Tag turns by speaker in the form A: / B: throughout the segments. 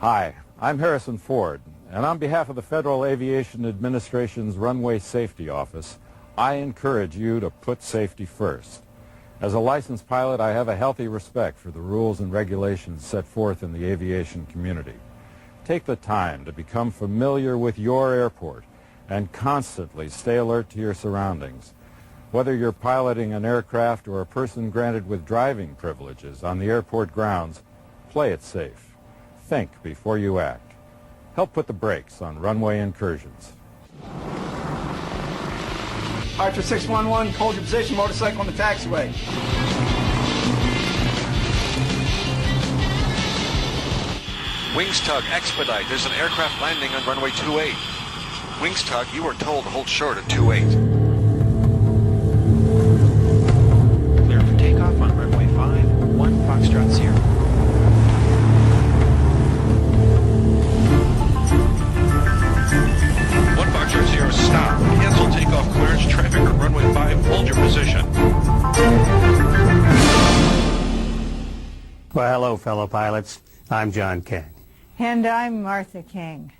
A: Hi, I'm Harrison Ford, and on behalf of the Federal Aviation Administration's Runway Safety Office, I encourage you to put safety first. As a licensed pilot, I have a healthy respect for the rules and regulations set forth in the aviation community. Take the time to become familiar with your airport and constantly stay alert to your surroundings. Whether you're piloting an aircraft or a person granted with driving privileges on the airport grounds, play it safe. Think before you act. Help put the brakes on runway incursions.
B: Archer 611, hold your position, motorcycle on the taxiway.
C: Wings Tug, expedite. There's an aircraft landing on runway 28. Wings Tug, you were told to hold short at 28.
D: Clear for takeoff on runway 5, 1 Foxtrot 0. Stop. Cancel takeoff clearance. Traffic at runway 5. Hold your position.
E: Well, hello, fellow pilots. I'm John King.
F: And I'm Martha King.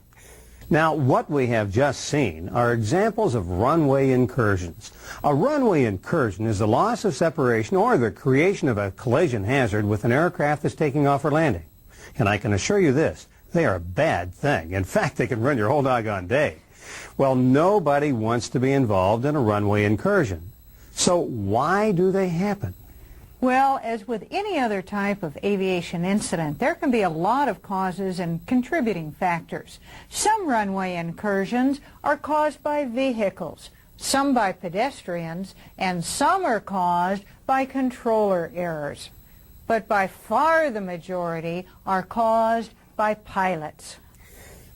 E: Now, what we have just seen are examples of runway incursions. A runway incursion is the loss of separation or the creation of a collision hazard with an aircraft that's taking off or landing. And I can assure you this, they are a bad thing. In fact, they can ruin your whole doggone day. Well, nobody wants to be involved in a runway incursion. So why do they happen?
F: Well, as with any other type of aviation incident, there can be a lot of causes and contributing factors. Some runway incursions are caused by vehicles, some by pedestrians, and some are caused by controller errors. But by far the majority are caused by pilots.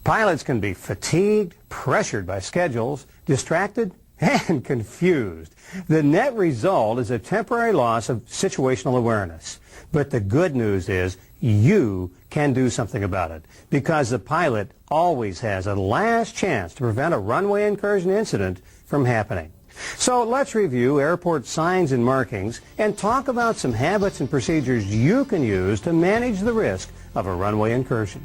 E: Pilots can be fatigued, pressured by schedules, distracted, and confused. The net result is a temporary loss of situational awareness. But the good news is you can do something about it, because the pilot always has a last chance to prevent a runway incursion incident from happening. So let's review airport signs and markings and talk about some habits and procedures you can use to manage the risk of a runway incursion.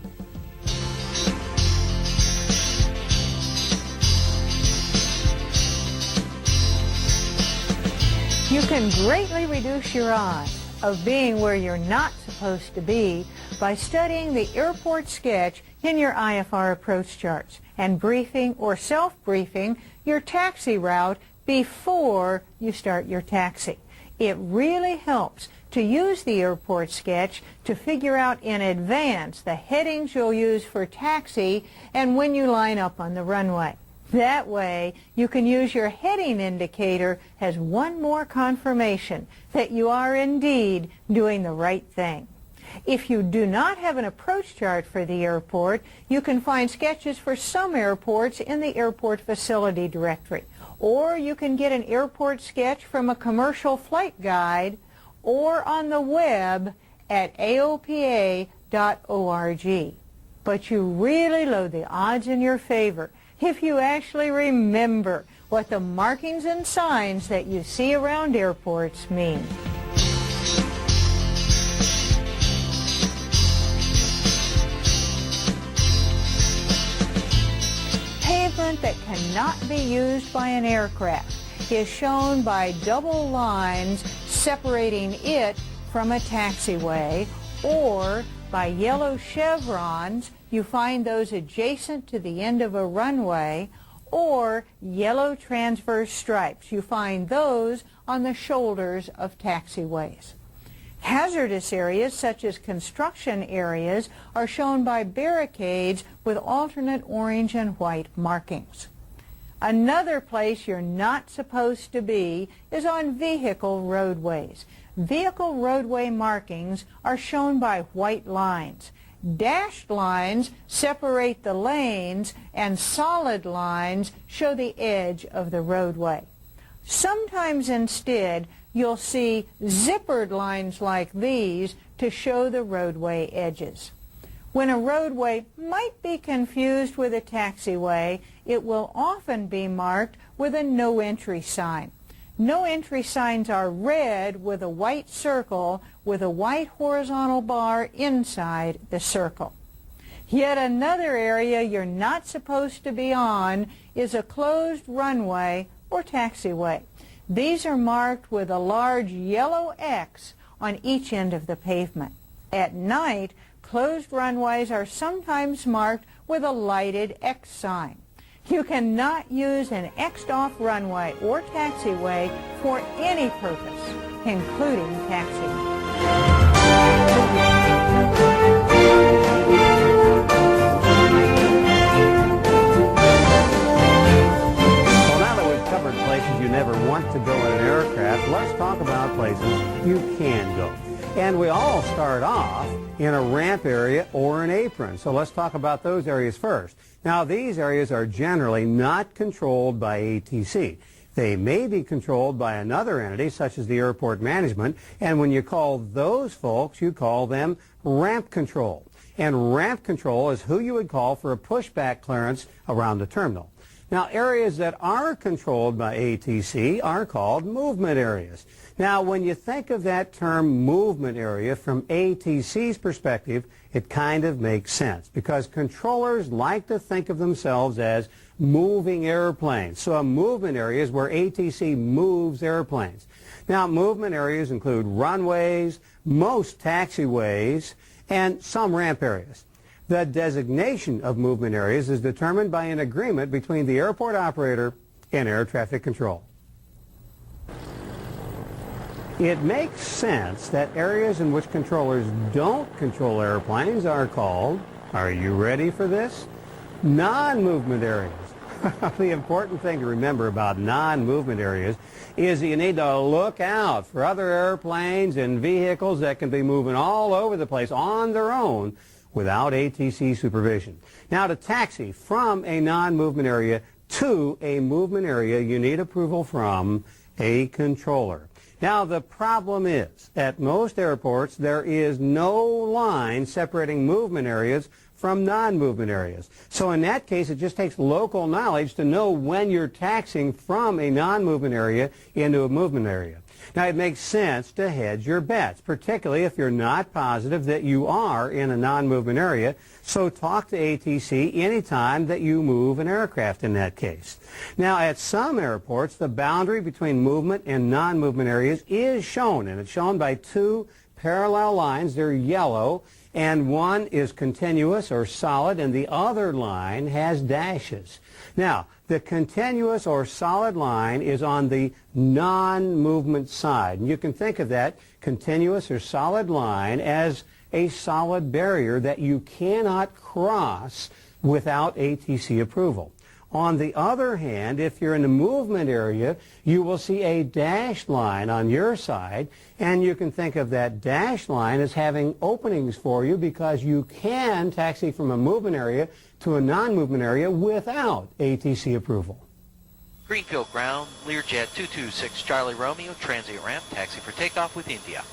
F: You can greatly reduce your odds of being where you're not supposed to be by studying the airport sketch in your IFR approach charts and briefing or self-briefing your taxi route before you start your taxi. It really helps to use the airport sketch to figure out in advance the headings you'll use for taxi and when you line up on the runway. That way, you can use your heading indicator as one more confirmation that you are indeed doing the right thing. If you do not have an approach chart for the airport, you can find sketches for some airports in the airport facility directory. Or you can get an airport sketch from a commercial flight guide or on the web at aopa.org. But you really load the odds in your favor if you actually remember what the markings and signs that you see around airports mean. Pavement that cannot be used by an aircraft is shown by double lines separating it from a taxiway, or by yellow chevrons. You find those adjacent to the end of a runway, or yellow transverse stripes. You find those on the shoulders of taxiways. Hazardous areas, such as construction areas, are shown by barricades with alternate orange and white markings. Another place you're not supposed to be is on vehicle roadways. Vehicle roadway markings are shown by white lines. Dashed lines separate the lanes, and solid lines show the edge of the roadway. Sometimes instead, you'll see zippered lines like these to show the roadway edges. When a roadway might be confused with a taxiway, it will often be marked with a no entry sign. No entry signs are red with a white circle with a white horizontal bar inside the circle. Yet another area you're not supposed to be on is a closed runway or taxiway. These are marked with a large yellow X on each end of the pavement. At night, closed runways are sometimes marked with a lighted X sign. You cannot use an X'd-off runway or taxiway for any purpose, including taxiing.
E: You never want to go in an aircraft. Let's talk about places you can go. And we all start off in a ramp area or an apron. So let's talk about those areas first. Now, these areas are generally not controlled by ATC. They may be controlled by another entity, such as the airport management, and when you call those folks, you call them ramp control. And ramp control is who you would call for a pushback clearance around the terminal. Now, areas that are controlled by ATC are called movement areas. Now, when you think of that term movement area from ATC's perspective, it kind of makes sense because controllers like to think of themselves as moving airplanes. So a movement area is where ATC moves airplanes. Now, movement areas include runways, most taxiways, and some ramp areas. The designation of movement areas is determined by an agreement between the airport operator and air traffic control. It makes sense that areas in which controllers don't control airplanes are called, are you ready for this? Non-movement areas. The important thing to remember about non-movement areas is you need to look out for other airplanes and vehicles that can be moving all over the place on their own without ATC supervision. Now, to taxi from a non-movement area to a movement area, you need approval from a controller. Now, the problem is, at most airports, there is no line separating movement areas from non-movement areas. So in that case, it just takes local knowledge to know when you're taxiing from a non-movement area into a movement area. Now, it makes sense to hedge your bets, particularly if you're not positive that you are in a non-movement area. So talk to ATC anytime that you move an aircraft in that case. Now, at some airports, the boundary between movement and non-movement areas is shown, and it's shown by two parallel lines. They're yellow, and one is continuous or solid, and the other line has dashes. Now, the continuous or solid line is on the non-movement side. And you can think of that continuous or solid line as a solid barrier that you cannot cross without ATC approval. On the other hand, if you're in the movement area, you will see a dashed line on your side, and you can think of that dashed line as having openings for you because you can taxi from a movement area to a non-movement area without ATC approval.
G: Greenfield ground, Learjet 226 Charlie Romeo, transient ramp, taxi for takeoff with India.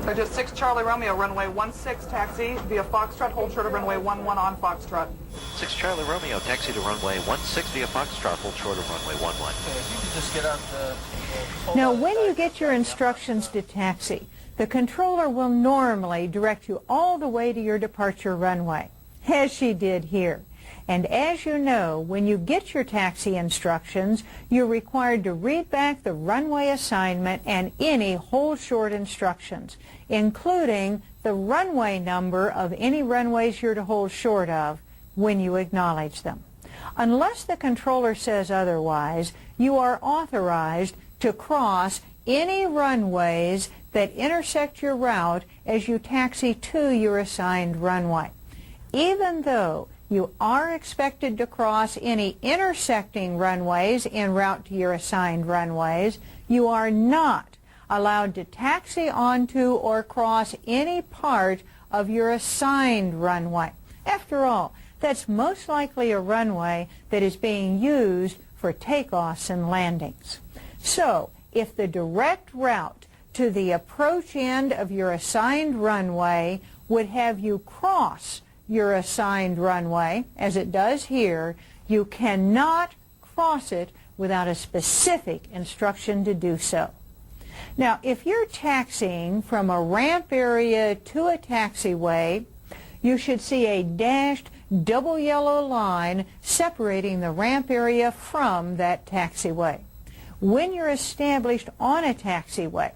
H: So just 6 Charlie Romeo, runway 16 taxi via Foxtrot, hold short of runway 11 on Foxtrot.
C: 6 Charlie Romeo, taxi to runway 16 via Foxtrot, hold short of runway 11.
I: Okay, if you could just get out the...
F: Now, when you get your instructions to taxi, the controller will normally direct you all the way to your departure runway, as she did here. And as you know, when you get your taxi instructions, you're required to read back the runway assignment and any hold short instructions, including the runway number of any runways you're to hold short of when you acknowledge them. Unless the controller says otherwise, you are authorized to cross any runways that intersect your route as you taxi to your assigned runway. Even though you are expected to cross any intersecting runways en route to your assigned runways, you are not allowed to taxi onto or cross any part of your assigned runway. After all, that's most likely a runway that is being used for takeoffs and landings. So, if the direct route to the approach end of your assigned runway would have you cross your assigned runway, as it does here, you cannot cross it without a specific instruction to do so. Now, if you're taxiing from a ramp area to a taxiway, you should see a dashed double yellow line separating the ramp area from that taxiway. When you're established on a taxiway,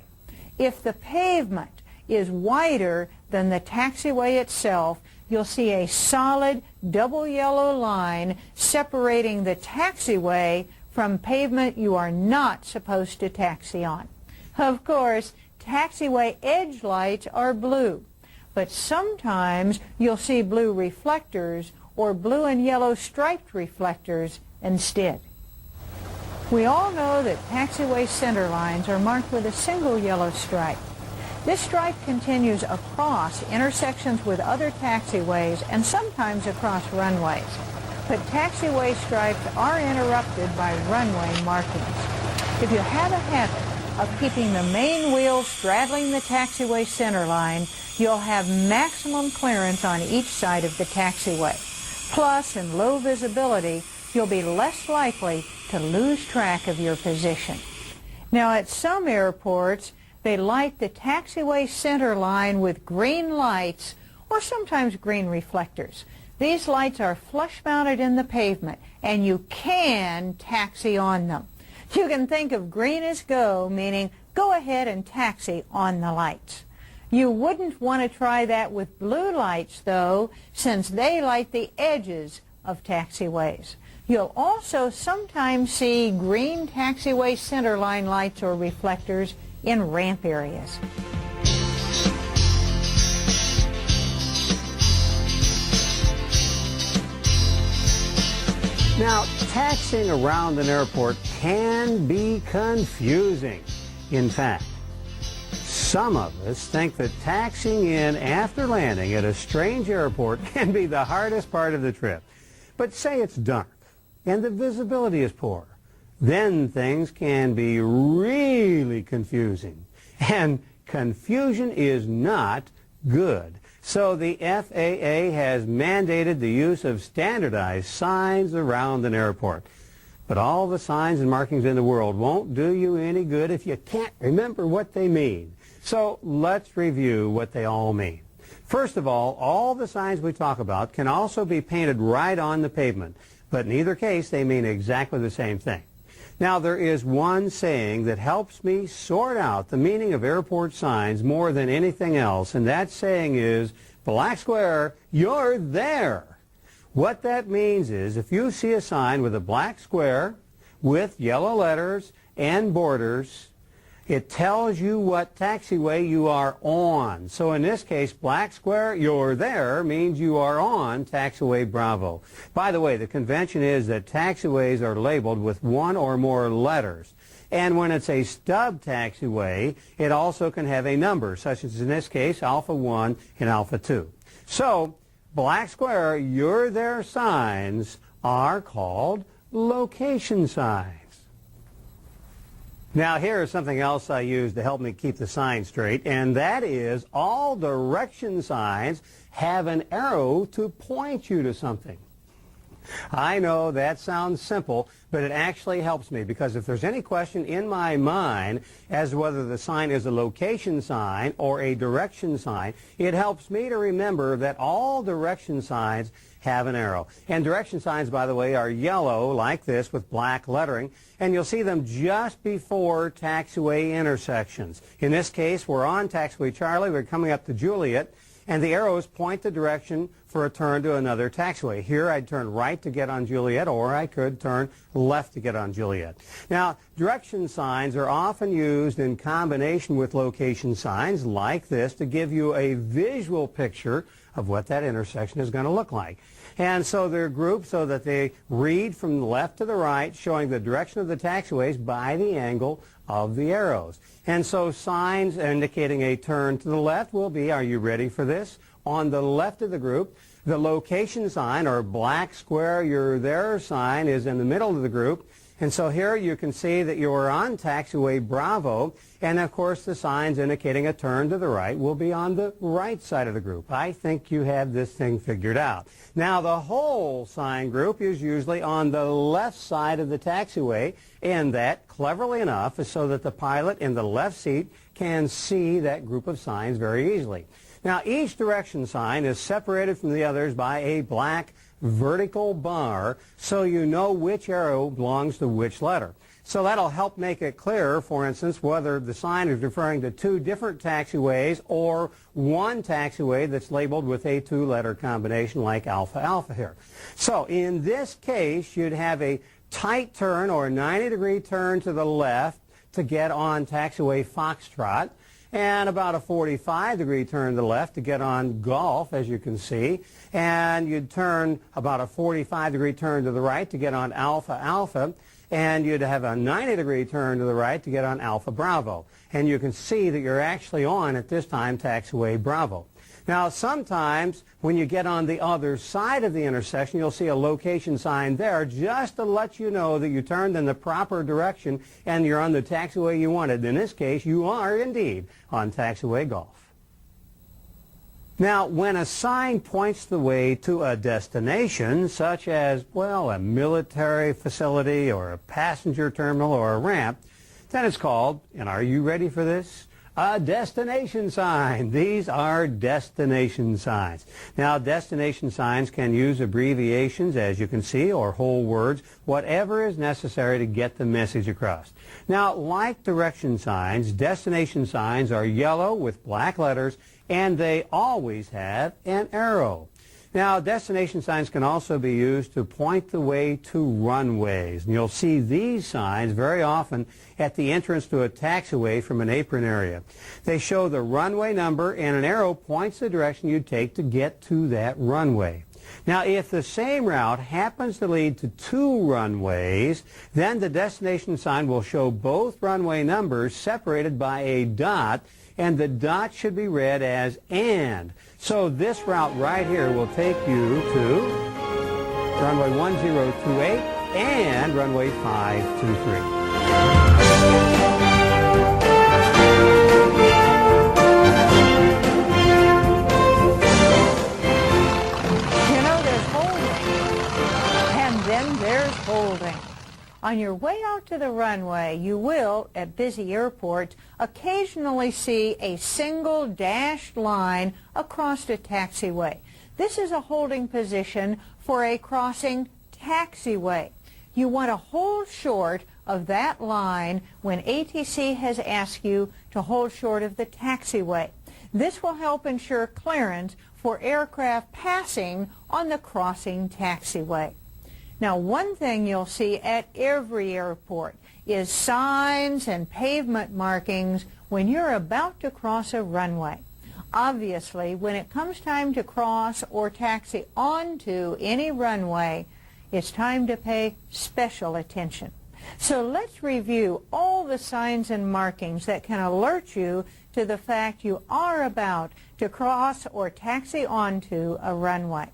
F: if the pavement is wider than the taxiway itself, you'll see a solid double yellow line separating the taxiway from pavement you are not supposed to taxi on. Of course, taxiway edge lights are blue, but sometimes you'll see blue reflectors or blue and yellow striped reflectors instead. We all know that taxiway center lines are marked with a single yellow stripe. This stripe continues across intersections with other taxiways and sometimes across runways. But taxiway stripes are interrupted by runway markings. If you have a habit of keeping the main wheel straddling the taxiway center line, you'll have maximum clearance on each side of the taxiway. Plus, in low visibility, you'll be less likely to lose track of your position. Now, at some airports, they light the taxiway center line with green lights or sometimes green reflectors. These lights are flush-mounted in the pavement, and you can taxi on them. You can think of green as go, meaning go ahead and taxi on the lights. You wouldn't want to try that with blue lights, though, since they light the edges of taxiways. You'll also sometimes see green taxiway center line lights or reflectors in ramp areas.
E: Now, taxiing around an airport can be confusing. In fact, some of us think that taxiing in after landing at a strange airport can be the hardest part of the trip. But say it's dark and the visibility is poor. Then things can be really confusing. And confusion is not good. So the FAA has mandated the use of standardized signs around an airport. But all the signs and markings in the world won't do you any good if you can't remember what they mean. So let's review what they all mean. First of all the signs we talk about can also be painted right on the pavement. But in either case, they mean exactly the same thing. Now, there is one saying that helps me sort out the meaning of airport signs more than anything else, and that saying is, black square, you're there. What that means is, if you see a sign with a black square with yellow letters and borders, it tells you what taxiway you are on. So in this case, black square, you're there, means you are on taxiway Bravo. By the way, the convention is that taxiways are labeled with one or more letters. And when it's a stub taxiway, it also can have a number, such as in this case, Alpha 1 and Alpha 2. So, black square, you're there signs are called location signs. Now, here is something else I use to help me keep the sign straight, and that is all direction signs have an arrow to point you to something. I know that sounds simple, but it actually helps me, because if there's any question in my mind as to whether the sign is a location sign or a direction sign, it helps me to remember that all direction signs have an arrow. And direction signs, by the way, are yellow like this with black lettering, and you'll see them just before taxiway intersections. In this case, we're on taxiway Charlie, we're coming up to Juliet, and the arrows point the direction for a turn to another taxiway. Here I'd turn right to get on Juliet, or I could turn left to get on Juliet. Now, direction signs are often used in combination with location signs like this to give you a visual picture of what that intersection is going to look like. And so they're grouped so that they read from the left to the right, showing the direction of the taxiways by the angle of the arrows. And so signs indicating a turn to the left will be, are you ready for this? On the left of the group. The location sign, or black square, you're there sign, is in the middle of the group. And so here you can see that you are on taxiway Bravo, and of course the signs indicating a turn to the right will be on the right side of the group. I think you have this thing figured out. Now, the whole sign group is usually on the left side of the taxiway, and that, cleverly enough, is so that the pilot in the left seat can see that group of signs very easily. Now, each direction sign is separated from the others by a black vertical bar, so you know which arrow belongs to which letter. So that'll help make it clearer, for instance, whether the sign is referring to two different taxiways or one taxiway that's labeled with a two-letter combination like alpha alpha here. So in this case, you'd have a tight turn or a 90-degree turn to the left to get on taxiway Foxtrot, and about a 45-degree turn to the left to get on Golf, as you can see, and you'd turn about a 45-degree turn to the right to get on Alpha Alpha, and you'd have a 90-degree turn to the right to get on Alpha Bravo. And you can see that you're actually on, at this time, taxiway Bravo. Now, sometimes when you get on the other side of the intersection, you'll see a location sign there just to let you know that you turned in the proper direction and you're on the taxiway you wanted. In this case, you are indeed on taxiway Golf. Now, when a sign points the way to a destination, such as, well, a military facility or a passenger terminal or a ramp, then it's called, and are you ready for this? A destination sign. These are destination signs. Now, destination signs can use abbreviations, as you can see, or whole words, whatever is necessary to get the message across. Now, like direction signs, destination signs are yellow with black letters, and they always have an arrow. Now, destination signs can also be used to point the way to runways. And you'll see these signs very often at the entrance to a taxiway from an apron area. They show the runway number, and an arrow points the direction you take to get to that runway. Now, if the same route happens to lead to two runways, then the destination sign will show both runway numbers separated by a dot, and the dot should be read as "and." So this route right here will take you to runway 1028 and runway 523.
F: You know, there's holding, and then there's holding. On your way out to the runway, you will, at busy airports, occasionally see a single dashed line across a taxiway. This is a holding position for a crossing taxiway. You want to hold short of that line when ATC has asked you to hold short of the taxiway. This will help ensure clearance for aircraft passing on the crossing taxiway. Now, one thing you'll see at every airport is signs and pavement markings when you're about to cross a runway. Obviously, when it comes time to cross or taxi onto any runway, it's time to pay special attention. So let's review all the signs and markings that can alert you to the fact you are about to cross or taxi onto a runway.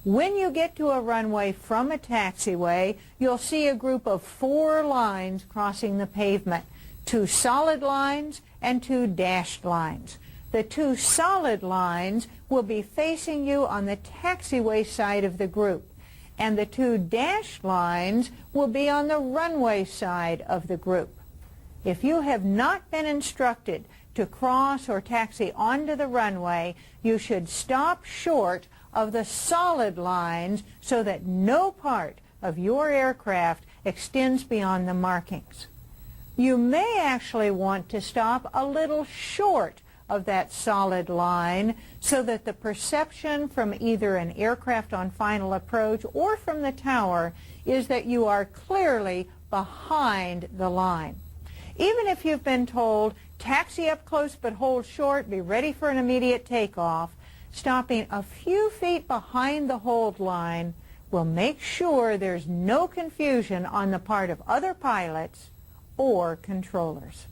F: When you get to a runway from a taxiway, you'll see a group of 4 lines crossing the pavement, 2 solid lines and 2 dashed lines. The 2 solid lines will be facing you on the taxiway side of the group, and the 2 dashed lines will be on the runway side of the group. If you have not been instructed to cross or taxi onto the runway, you should stop short of the solid lines so that no part of your aircraft extends beyond the markings. You may actually want to stop a little short of that solid line so that the perception from either an aircraft on final approach or from the tower is that you are clearly behind the line. Even if you've been told, taxi up close but hold short, be ready for an immediate takeoff, stopping a few feet behind the hold line will make sure there's no confusion on the part of other pilots or controllers.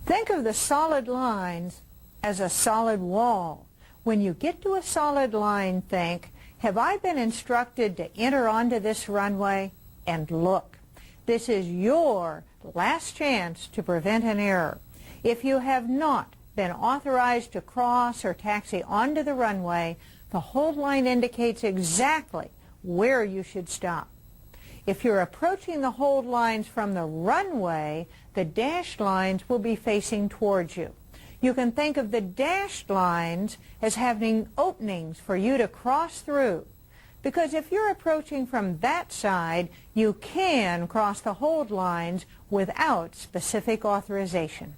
F: Think of the solid lines as a solid wall. When you get to a solid line, think, have I been instructed to enter onto this runway? And look, this is your last chance to prevent an error. If you have not been authorized to cross or taxi onto the runway, the hold line indicates exactly where you should stop. If you're approaching the hold lines from the runway, the dashed lines will be facing towards you. You can think of the dashed lines as having openings for you to cross through, because if you're approaching from that side, you can cross the hold lines without specific authorization.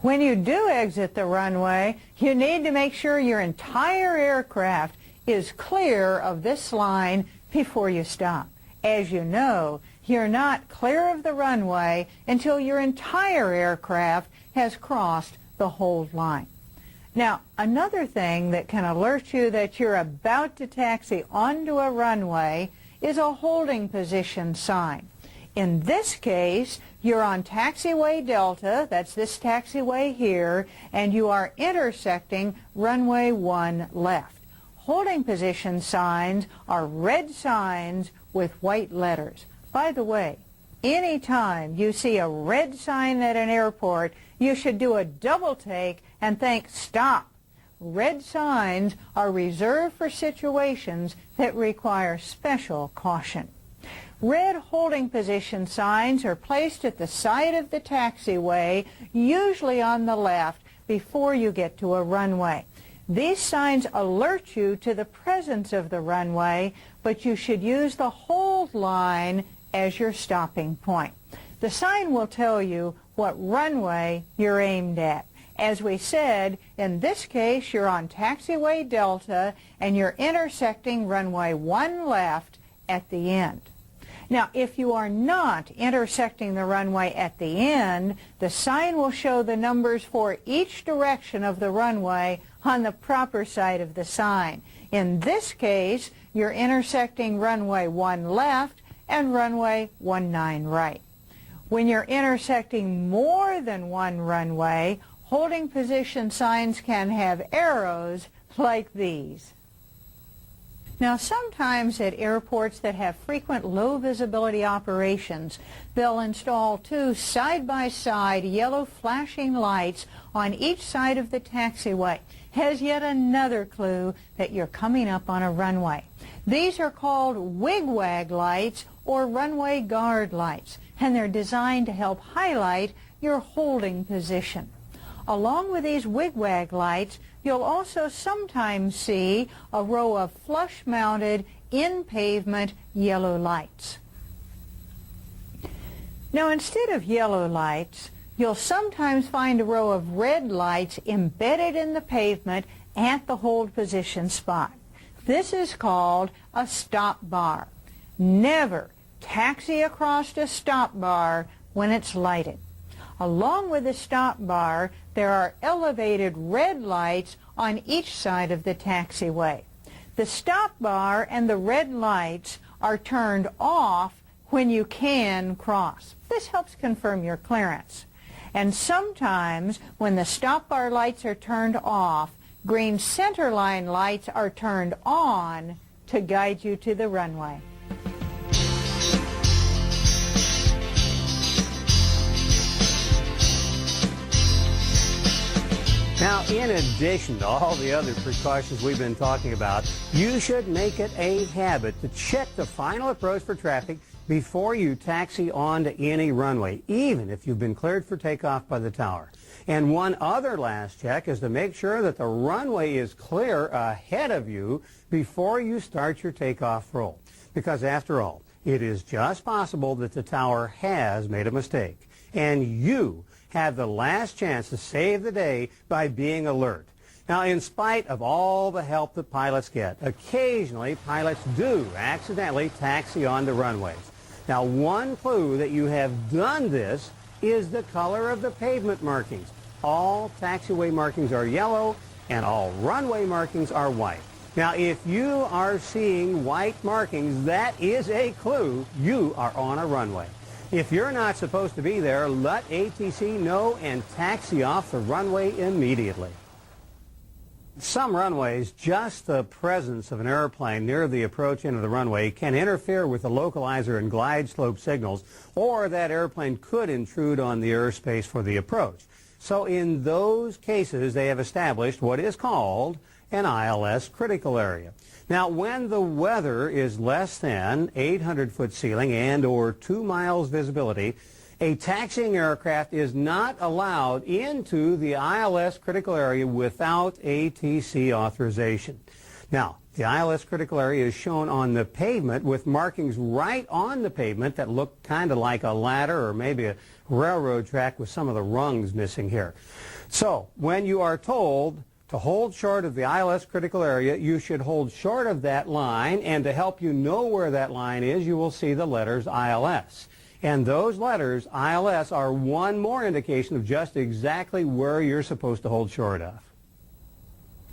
F: When you do exit the runway, you need to make sure your entire aircraft is clear of this line before you stop. As you know, you're not clear of the runway until your entire aircraft has crossed the hold line. Now, another thing that can alert you that you're about to taxi onto a runway is a holding position sign. In this case, you're on taxiway Delta, that's this taxiway here, and you are intersecting runway 1 left. Holding position signs are red signs with white letters. By the way, anytime you see a red sign at an airport, you should do a double take and think, stop. Red signs are reserved for situations that require special caution. Red holding position signs are placed at the side of the taxiway, usually on the left, before you get to a runway. These signs alert you to the presence of the runway, but you should use the hold line as your stopping point. The sign will tell you what runway you're aimed at. As we said, in this case, you're on taxiway Delta, and you're intersecting runway 1 left at the end. Now, if you are not intersecting the runway at the end, the sign will show the numbers for each direction of the runway on the proper side of the sign. In this case, you're intersecting runway 1 left and runway 19 right. When you're intersecting more than one runway, holding position signs can have arrows like these. Now, sometimes at airports that have frequent low visibility operations, they'll install 2 side-by-side yellow flashing lights on each side of the taxiway as yet another clue that you're coming up on a runway. These are called wigwag lights or runway guard lights, and they're designed to help highlight your holding position. Along with these wigwag lights, you'll also sometimes see a row of flush-mounted, in-pavement yellow lights. Now, instead of yellow lights, you'll sometimes find a row of red lights embedded in the pavement at the hold position spot. This is called a stop bar. Never taxi across a stop bar when it's lighted. Along with the stop bar, there are elevated red lights on each side of the taxiway. The stop bar and the red lights are turned off when you can cross. This helps confirm your clearance. And sometimes, when the stop bar lights are turned off, green centerline lights are turned on to guide you to the runway.
E: Now, in addition to all the other precautions we've been talking about, you should make it a habit to check the final approach for traffic before you taxi onto any runway, even if you've been cleared for takeoff by the tower. And one other last check is to make sure that the runway is clear ahead of you before you start your takeoff roll. Because after all, it is just possible that the tower has made a mistake, and you have the last chance to save the day by being alert. Now, in spite of all the help that pilots get, occasionally pilots do accidentally taxi onto runways. Now, one clue that you have done this is the color of the pavement markings. All taxiway markings are yellow, and all runway markings are white. Now, if you are seeing white markings, that is a clue you are on a runway. If you're not supposed to be there, let ATC know and taxi off the runway immediately. Some runways, just the presence of an airplane near the approach end of the runway can interfere with the localizer and glide slope signals, or that airplane could intrude on the airspace for the approach. So in those cases, they have established what is called an ILS critical area. Now, when the weather is less than 800-foot ceiling and or 2 miles visibility, A taxiing aircraft is not allowed into the ILS critical area without ATC authorization. Now, the ILS critical area is shown on the pavement with markings right on the pavement that look kind of like a ladder or maybe a railroad track with some of the rungs missing here. So, when you are told to hold short of the ILS critical area, you should hold short of that line, and to help you know where that line is, you will see the letters ILS. And those letters, ILS, are one more indication of just exactly where you're supposed to hold short of.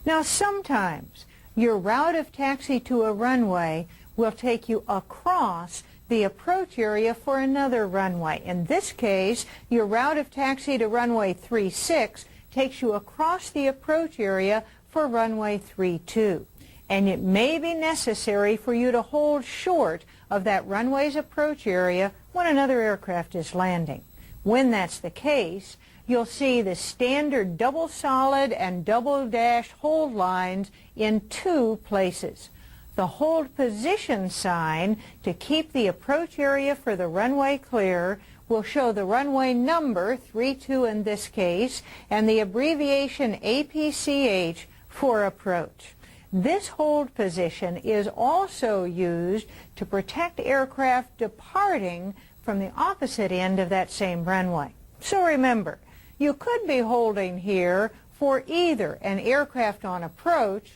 F: Now, sometimes your route of taxi to a runway will take you across the approach area for another runway. In this case, your route of taxi to runway 36 takes you across the approach area for runway 32. And it may be necessary for you to hold short of that runway's approach area when another aircraft is landing. When that's the case, you'll see the standard double solid and double dash hold lines in two places. The hold position sign to keep the approach area for the runway clear will show the runway number, 32 in this case, and the abbreviation APCH for approach. This hold position is also used to protect aircraft departing from the opposite end of that same runway. So remember, you could be holding here for either an aircraft on approach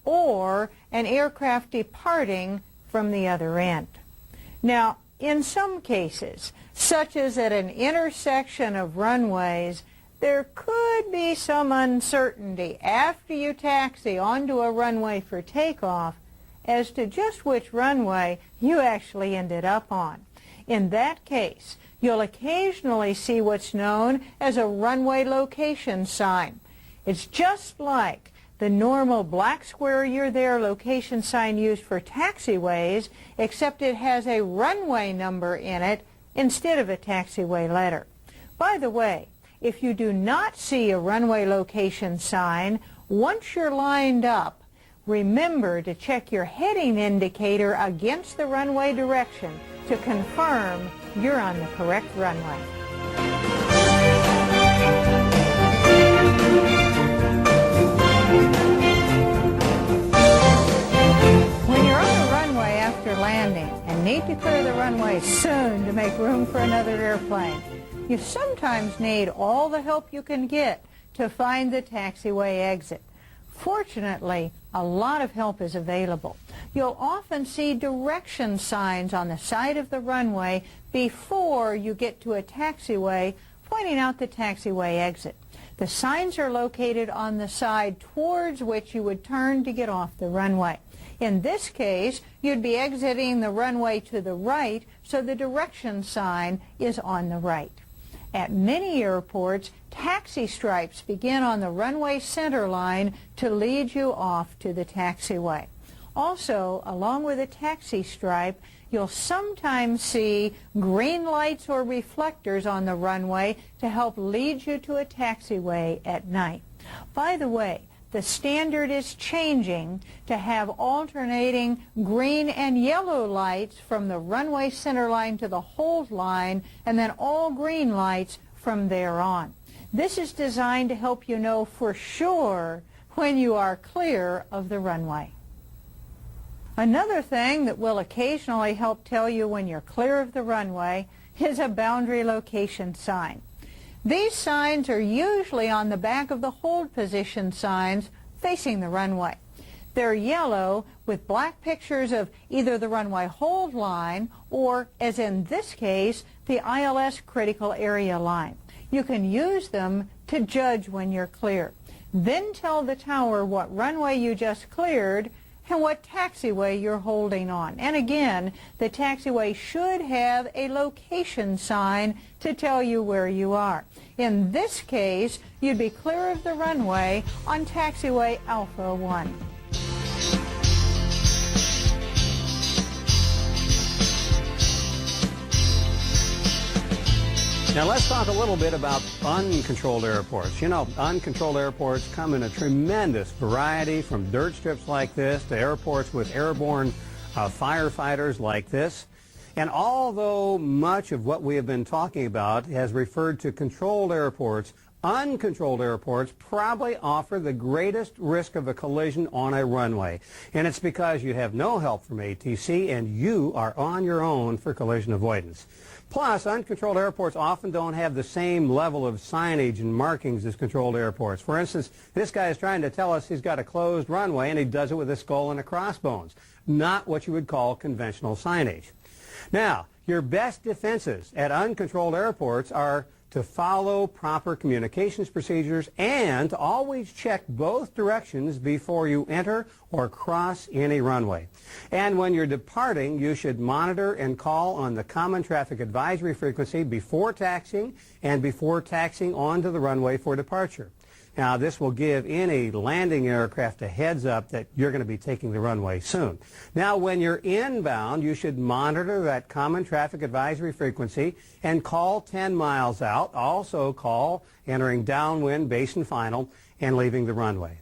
F: or an aircraft departing from the other end. Now, in some cases, such as at an intersection of runways, there could be some uncertainty after you taxi onto a runway for takeoff as to just which runway you actually ended up on. In that case, you'll occasionally see what's known as a runway location sign. It's just like the normal black square "You're there" location sign used for taxiways, except it has a runway number in it instead of a taxiway letter. By the way, if you do not see a runway location sign, once you're lined up, remember to check your heading indicator against the runway direction to confirm you're on the correct runway. When you're on the runway after landing and need to clear the runway soon to make room for another airplane, you sometimes need all the help you can get to find the taxiway exit. Fortunately, a lot of help is available. You'll often see direction signs on the side of the runway before you get to a taxiway pointing out the taxiway exit. The signs are located on the side towards which you would turn to get off the runway. In this case, you'd be exiting the runway to the right, so the direction sign is on the right. At many airports, taxi stripes begin on the runway center line to lead you off to the taxiway. Also, along with a taxi stripe, you'll sometimes see green lights or reflectors on the runway to help lead you to a taxiway at night. By the way, the standard is changing to have alternating green and yellow lights from the runway center line to the hold line, and then all green lights from there on. This is designed to help you know for sure when you are clear of the runway. Another thing that will occasionally help tell you when you're clear of the runway is a boundary location sign. These signs are usually on the back of the hold position signs facing the runway. They're yellow with black pictures of either the runway hold line or, as in this case, the ILS critical area line. You can use them to judge when you're clear. Then tell the tower what runway you just cleared and what taxiway you're holding on. And again, the taxiway should have a location sign to tell you where you are. In this case, you'd be clear of the runway on taxiway Alpha 1.
E: Now let's talk a little bit about uncontrolled airports. You know, uncontrolled airports come in a tremendous variety, from dirt strips like this to airports with airborne firefighters like this. And although much of what we have been talking about has referred to controlled airports, uncontrolled airports probably offer the greatest risk of a collision on a runway. And it's because you have no help from ATC and you are on your own for collision avoidance. Plus, uncontrolled airports often don't have the same level of signage and markings as controlled airports. For instance, this guy is trying to tell us he's got a closed runway and he does it with a skull and a crossbones. Not what you would call conventional signage. Now, your best defenses at uncontrolled airports are to follow proper communications procedures and to always check both directions before you enter or cross any runway. And when you're departing, you should monitor and call on the common traffic advisory frequency before taxiing and before taxiing onto the runway for departure. Now, this will give any landing aircraft a heads up that you're going to be taking the runway soon. Now, when you're inbound, you should monitor that common traffic advisory frequency and call 10 miles out. Also call entering downwind, base and final, and leaving the runway.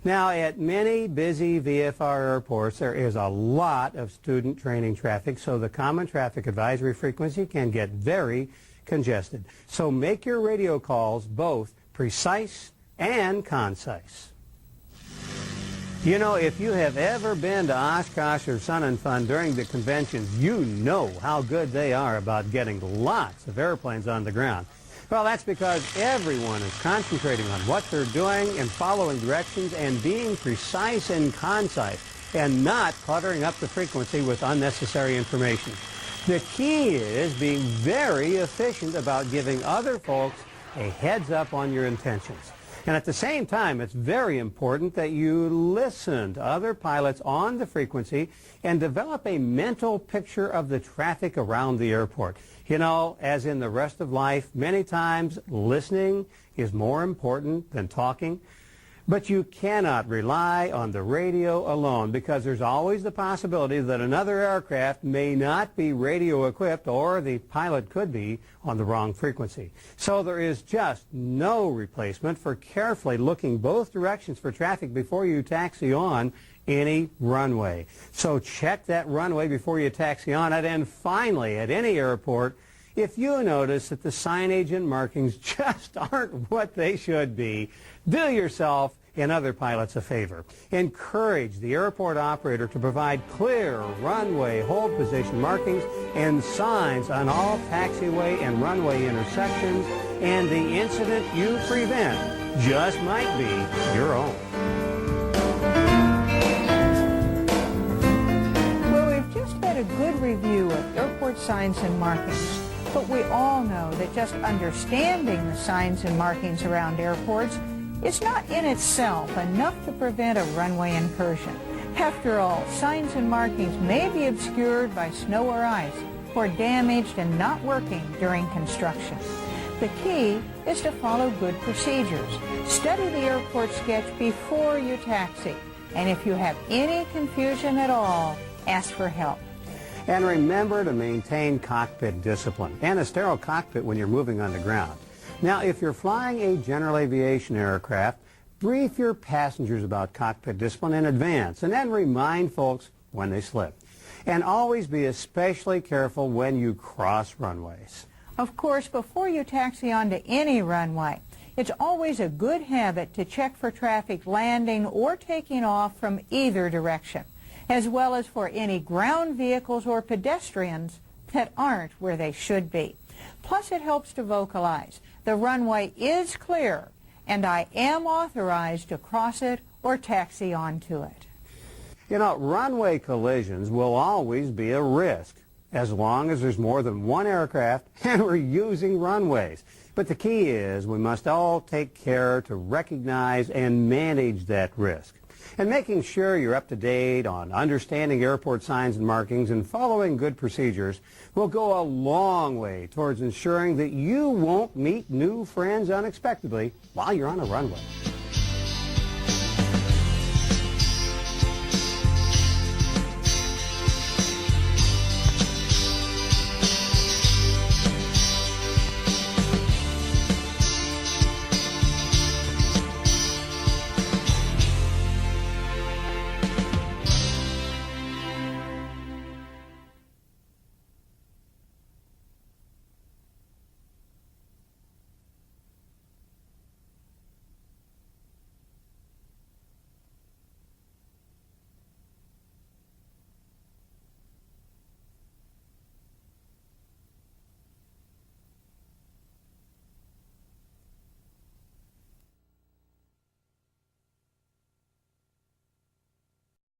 E: Now, at many busy VFR airports, there is a lot of student training traffic, so the common traffic advisory frequency can get very congested. So make your radio calls both precise and concise. You know, if you have ever been to Oshkosh or Sun and Fun during the conventions, you know how good they are about getting lots of airplanes on the ground. Well, that's because everyone is concentrating on what they're doing and following directions and being precise and concise and not cluttering up the frequency with unnecessary information. The key is being very efficient about giving other folks a heads up on your intentions. And at the same time, it's very important that you listen to other pilots on the frequency and develop a mental picture of the traffic around the airport. You know, as in the rest of life, many times listening is more important than talking. But you cannot rely on the radio alone because there's always the possibility that another aircraft may not be radio equipped or the pilot could be on the wrong frequency. So there is just no replacement for carefully looking both directions for traffic before you taxi on any runway. So check that runway before you taxi on it. And finally, at any airport, if you notice that the signage and markings just aren't what they should be, do yourself and other pilots a favor. Encourage the airport operator to provide clear runway hold position markings and signs on all taxiway and runway intersections, and the incident you prevent just might be your own.
F: Well, we've just had a good review of airport signs and markings. But we all know that just understanding the signs and markings around airports is not in itself enough to prevent a runway incursion. After all, signs and markings may be obscured by snow or ice, or damaged and not working during construction. The key is to follow good procedures. Study the airport sketch before you taxi. And if you have any confusion at all, ask for help.
E: And remember to maintain cockpit discipline and a sterile cockpit when you're moving on the ground. Now, if you're flying a general aviation aircraft, brief your passengers about cockpit discipline in advance and then remind folks when they slip. And always be especially careful when you cross runways.
F: Of course, before you taxi onto any runway, it's always a good habit to check for traffic landing or taking off from either direction, as well as for any ground vehicles or pedestrians that aren't where they should be. Plus, it helps to vocalize, the runway is clear, and I am authorized to cross it or taxi onto it.
E: You know, runway collisions will always be a risk as long as there's more than one aircraft and we're using runways. But the key is we must all take care to recognize and manage that risk. And making sure you're up to date on understanding airport signs and markings and following good procedures will go a long way towards ensuring that you won't meet new friends unexpectedly while you're on a runway.